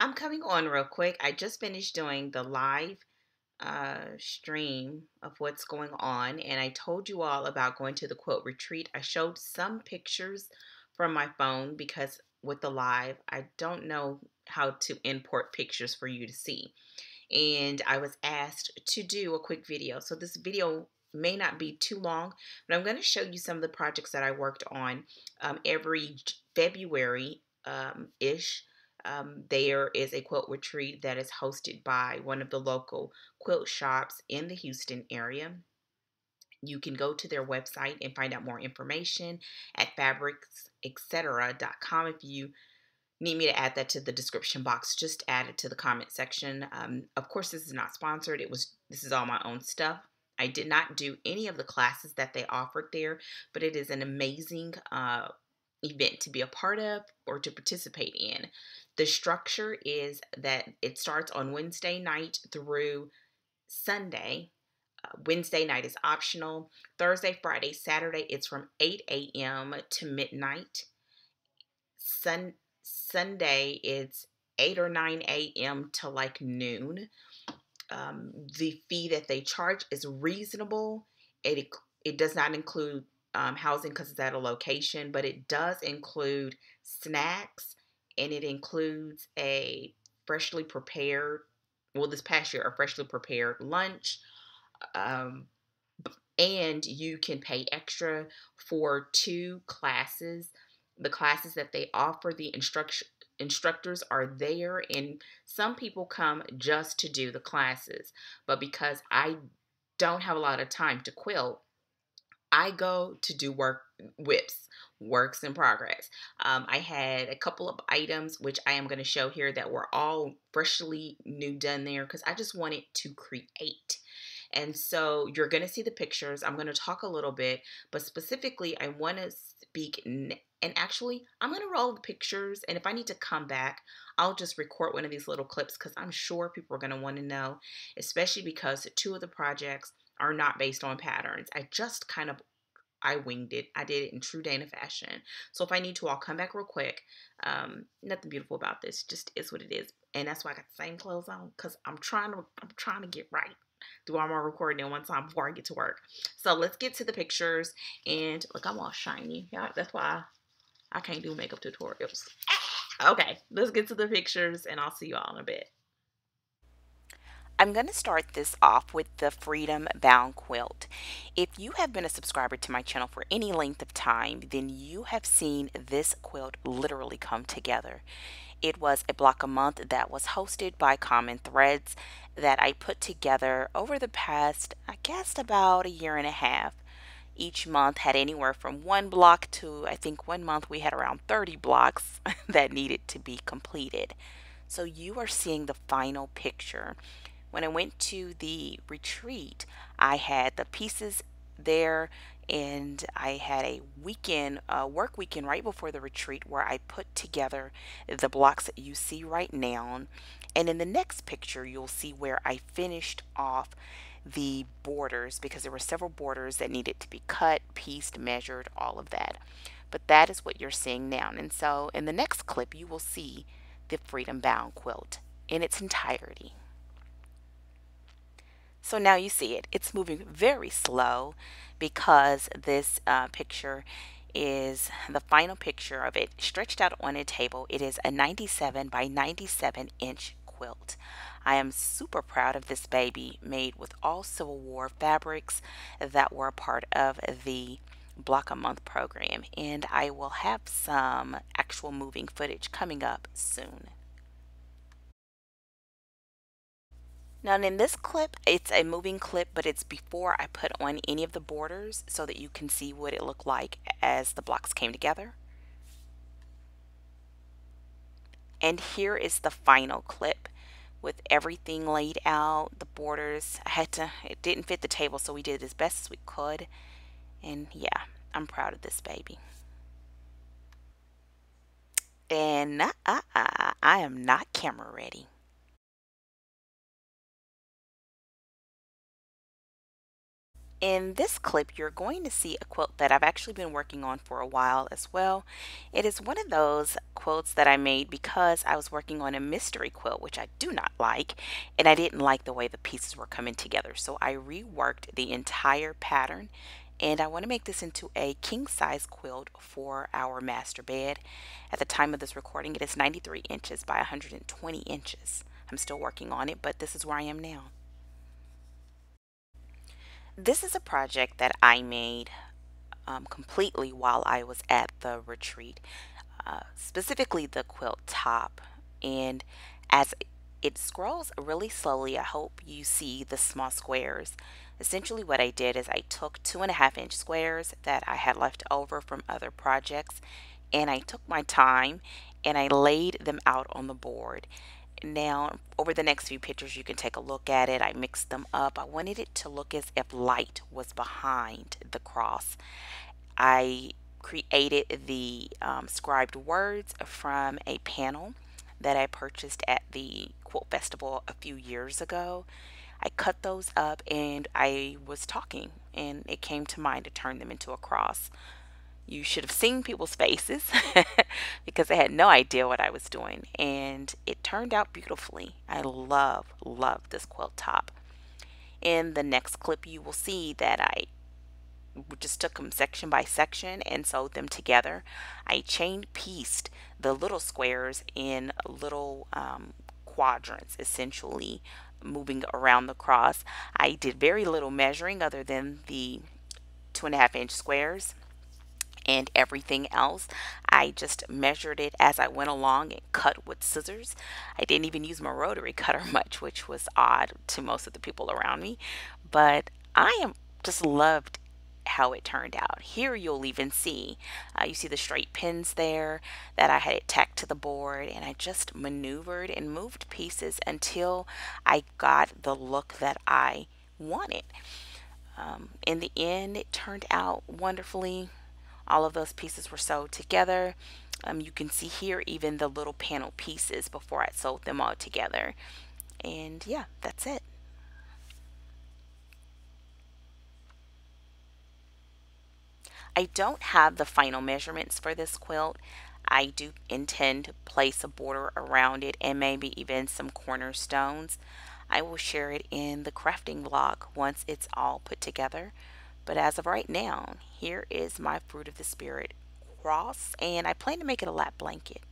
I'm coming on real quick. I just finished doing the live stream of what's going on, and I told you all about going to the quilt retreat. I showed some pictures from my phone because with the live, I don't know how to import pictures for you to see. And I was asked to do a quick video. So this video may not be too long, but I'm going to show you some of the projects that I worked on every February ish. There is a quilt retreat that is hosted by one of the local quilt shops in the Houston area. You can go to their website and find out more information at fabricsetc.com. If you need me to add that to the description box, just add it to the comment section. Of course, this is not sponsored. This is all my own stuff. I did not do any of the classes that they offered there, but it is an amazing event to be a part of or to participate in. The structure is that it starts on Wednesday night through Sunday. Wednesday night is optional. Thursday, Friday, Saturday, it's from 8 a.m. to midnight. Sunday, it's 8 or 9 a.m. to like noon. The fee that they charge is reasonable. It does not include housing because it's at a location, but it does include snacks, and it includes a freshly prepared, well, this past year, a freshly prepared lunch. Um, and you can pay extra for 2 classes. The classes that they offer, the instructors are there, and some people come just to do the classes. But because I don't have a lot of time to quilt, I go to do works in progress. I had a couple of items which I am going to show here that were all freshly new done there because I just wanted to create. And so you're going to see the pictures. I'm going to talk a little bit, but specifically, I want to speak. And actually, I'm going to roll the pictures. And if I need to come back, I'll just record one of these little clips because I'm sure people are going to want to know, especially because 2 of the projects are not based on patterns. I winged it. I did it in true Dana fashion. So if I need to, I'll come back real quick. Nothing beautiful about this. Just is what it is. And that's why I got the same clothes on because I'm trying to get right. Do all my recording in one time before I get to work. So let's get to the pictures. And look, I'm all shiny. Yeah, that's why I can't do makeup tutorials. Okay, let's get to the pictures and I'll see you all in a bit. I'm going to start this off with the Freedom Bound quilt. If you have been a subscriber to my channel for any length of time, then you have seen this quilt literally come together. It was a block a month that was hosted by Common Threads that I put together over the past, I guess, about a year and a half. Each month had anywhere from 1 block to, I think one month we had around 30 blocks that needed to be completed. So you are seeing the final picture. When I went to the retreat, I had the pieces there, and I had a weekend, work weekend right before the retreat where I put together the blocks that you see right now. And in the next picture, you'll see where I finished off the borders because there were several borders that needed to be cut, pieced, measured, all of that. But that is what you're seeing now. And so in the next clip, you will see the Freedom Bound quilt in its entirety. So now you see it. It's moving very slow because this picture is the final picture of it stretched out on a table. It is a 97 by 97 inch quilt. I am super proud of this baby, made with all Civil War fabrics that were a part of the block a month program, and I will have some actual moving footage coming up soon. Now in this clip, it's a moving clip, but it's before I put on any of the borders so that you can see what it looked like as the blocks came together. And here is the final clip with everything laid out, the borders. It didn't fit the table, so we did as best as we could. And yeah, I'm proud of this baby. And I am not camera ready. In this clip, you're going to see a quilt that I've actually been working on for a while as well. It is one of those quilts that I made because I was working on a mystery quilt, which I do not like, and I didn't like the way the pieces were coming together. So I reworked the entire pattern, and I want to make this into a king size quilt for our master bed. At the time of this recording, it is 93 inches by 120 inches. I'm still working on it, but this is where I am now. This is a project that I made completely while I was at the retreat, specifically the quilt top. And as it scrolls really slowly, I hope you see the small squares. Essentially, what I did is I took 2.5 inch squares that I had left over from other projects, and I took my time and I laid them out on the board. Now, over the next few pictures, you can take a look at it. I mixed them up. I wanted it to look as if light was behind the cross. I created the scribed words from a panel that I purchased at the Quilt Festival a few years ago. I cut those up and I was talking, and it came to mind to turn them into a cross. You should have seen people's faces because they had no idea what I was doing, and it turned out beautifully. I love this quilt top. In the next clip, you will see that I just took them section by section and sewed them together. I chain pieced the little squares in little quadrants, essentially moving around the cross. I did very little measuring other than the 2.5 inch squares, and everything else I just measured it as I went along and cut with scissors. I didn't even use my rotary cutter much, which was odd to most of the people around me, but I am just loved how it turned out. Here you'll even see, you see the straight pins there that I had tacked to the board, and I just maneuvered and moved pieces until I got the look that I wanted. In the end, it turned out wonderfully. All of those pieces were sewed together. You can see here even the little panel pieces before I sewed them all together. And yeah, that's it. I don't have the final measurements for this quilt. I do intend to place a border around it and maybe even some cornerstones. I will share it in the crafting vlog once it's all put together. But as of right now, here is my Fruit of the Spirit cross, and I plan to make it a lap blanket.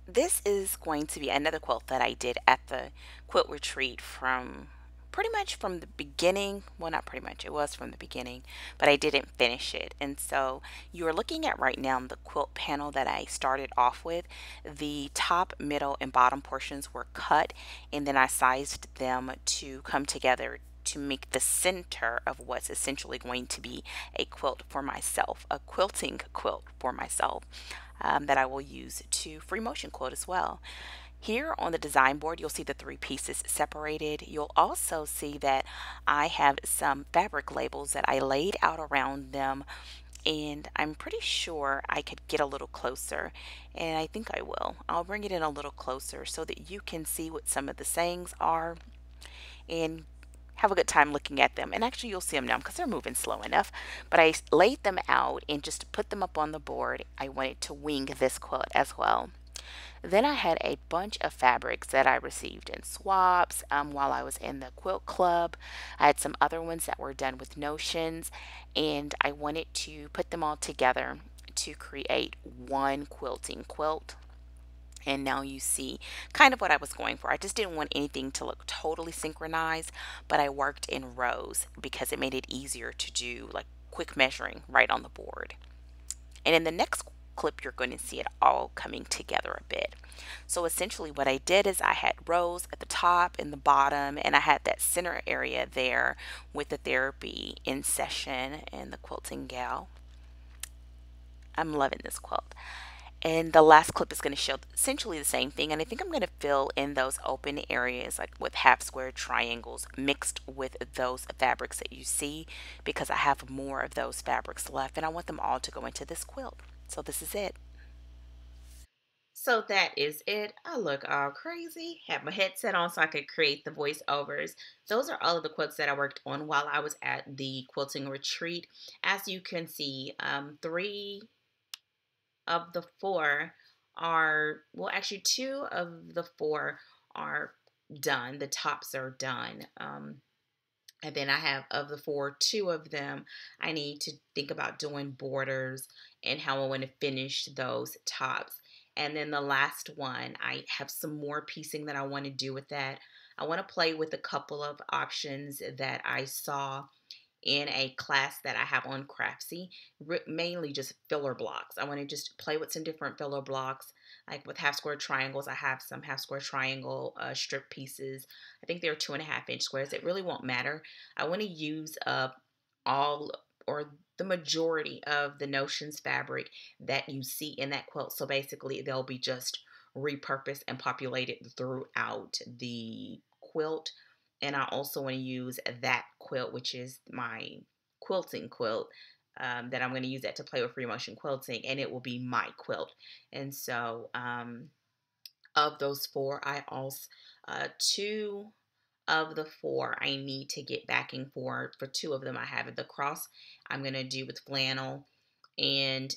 This is going to be another quilt that I did at the quilt retreat from pretty much from the beginning. Well, not pretty much, it was from the beginning, but I didn't finish it. And so you are looking at right now the quilt panel that I started off with. The top, middle, and bottom portions were cut, and then I sized them to come together to make the center of what's essentially going to be a quilt for myself, a quilting quilt for myself, that I will use to free motion quilt as well. Here on the design board, you'll see the three pieces separated. You'll also see that I have some fabric labels that I laid out around them, and I'm pretty sure I could get a little closer, and I think I will. I'll bring it in a little closer so that you can see what some of the sayings are and have a good time looking at them. And actually, you'll see them now because they're moving slow enough. But I laid them out and just put them up on the board. I wanted to wing this quilt as well. Then I had a bunch of fabrics that I received in swaps while I was in the quilt club. I had some other ones that were done with notions, and I wanted to put them all together to create one quilting quilt. And now you see kind of what I was going for. I just didn't want anything to look totally synchronized, but I worked in rows because it made it easier to do like quick measuring right on the board. And in the next clip, you're going to see it all coming together a bit. So essentially what I did is I had rows at the top and the bottom, and I had that center area there with the therapy in session and the quilting gal. I'm loving this quilt. And the last clip is going to show essentially the same thing. And I think I'm going to fill in those open areas like with half square triangles mixed with those fabrics that you see, because I have more of those fabrics left and I want them all to go into this quilt. So this is it. So that is it. I look all crazy. Have my headset on so I could create the voiceovers. Those are all of the quilts that I worked on while I was at the quilting retreat. As you can see, three of the four are, well, actually, two of the four are done. The tops are done. And then I have, of the four, two of them I need to think about doing borders and how I want to finish those tops. And then the last one, I have some more piecing that I want to do with that. I want to play with a couple of options that I saw in a class that I have on Craftsy, mainly just filler blocks. I want to just play with some different filler blocks, like with half square triangles. I have some half square triangle strip pieces. I think they're 2.5 inch squares. It really won't matter. I want to use up all or the majority of the Notions fabric that you see in that quilt. So basically, they'll be just repurposed and populated throughout the quilt. And I also want to use that quilt, which is my quilting quilt, that I'm going to use that to play with free motion quilting, and it will be my quilt. And so, of those four, I also, two of the four I need to get backing for. For two of them, I have it. The cross I'm going to do with flannel, and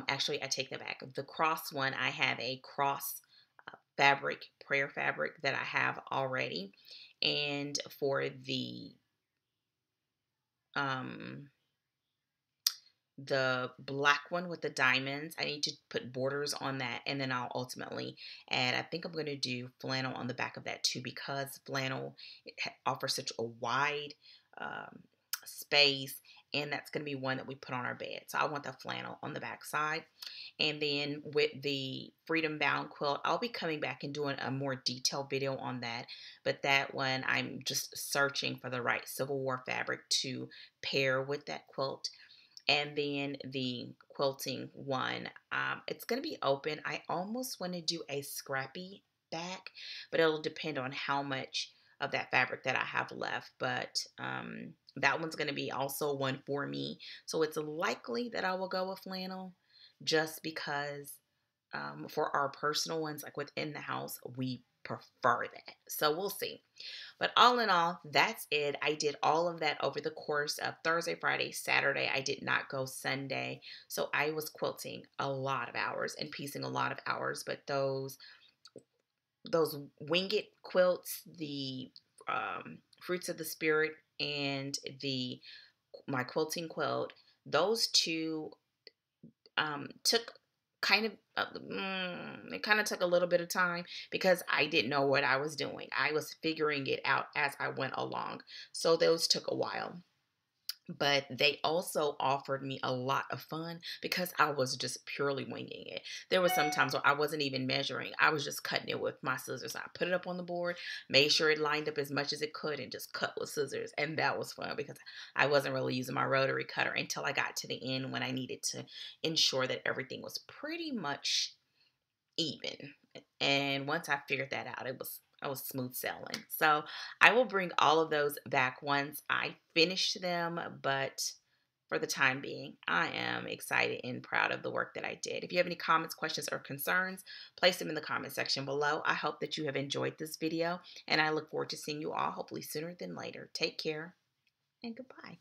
actually, I take that back. The cross one, I have a cross fabric, prayer fabric that I have already. And for um the black one with the diamonds, I need to put borders on that, and then I'll ultimately add, I think I'm going to do flannel on the back of that too, because flannel offers such a wide um, space, and that's going to be one that we put on our bed. So I want the flannel on the back side. And then with the Freedom Bound quilt, I'll be coming back and doing a more detailed video on that. But that one, I'm just searching for the right Civil War fabric to pair with that quilt. And then the quilting one, it's going to be open. I almost want to do a scrappy back, but it'll depend on how much of that fabric that I have left. But that one's going to be also one for me. So it's likely that I will go with flannel, just because for our personal ones, like within the house, we prefer that. So we'll see. But all in all, that's it. I did all of that over the course of Thursday, Friday, Saturday. I did not go Sunday. So I was quilting a lot of hours and piecing a lot of hours. But those winged quilts, the Fruits of the Spirit, and the my quilting quilt, those two took kind of it kind of took a little bit of time because I didn't know what I was doing. I was figuring it out as I went along. So those took a while. But they also offered me a lot of fun because I was just purely winging it. There were some times where I wasn't even measuring. I was just cutting it with my scissors. I put it up on the board, made sure it lined up as much as it could, and just cut with scissors. And that was fun because I wasn't really using my rotary cutter until I got to the end when I needed to ensure that everything was pretty much even. And once I figured that out, I was smooth sailing. So I will bring all of those back once I finish them, but for the time being, I am excited and proud of the work that I did. If you have any comments, questions, or concerns, place them in the comment section below. I hope that you have enjoyed this video, and I look forward to seeing you all hopefully sooner than later. Take care and goodbye.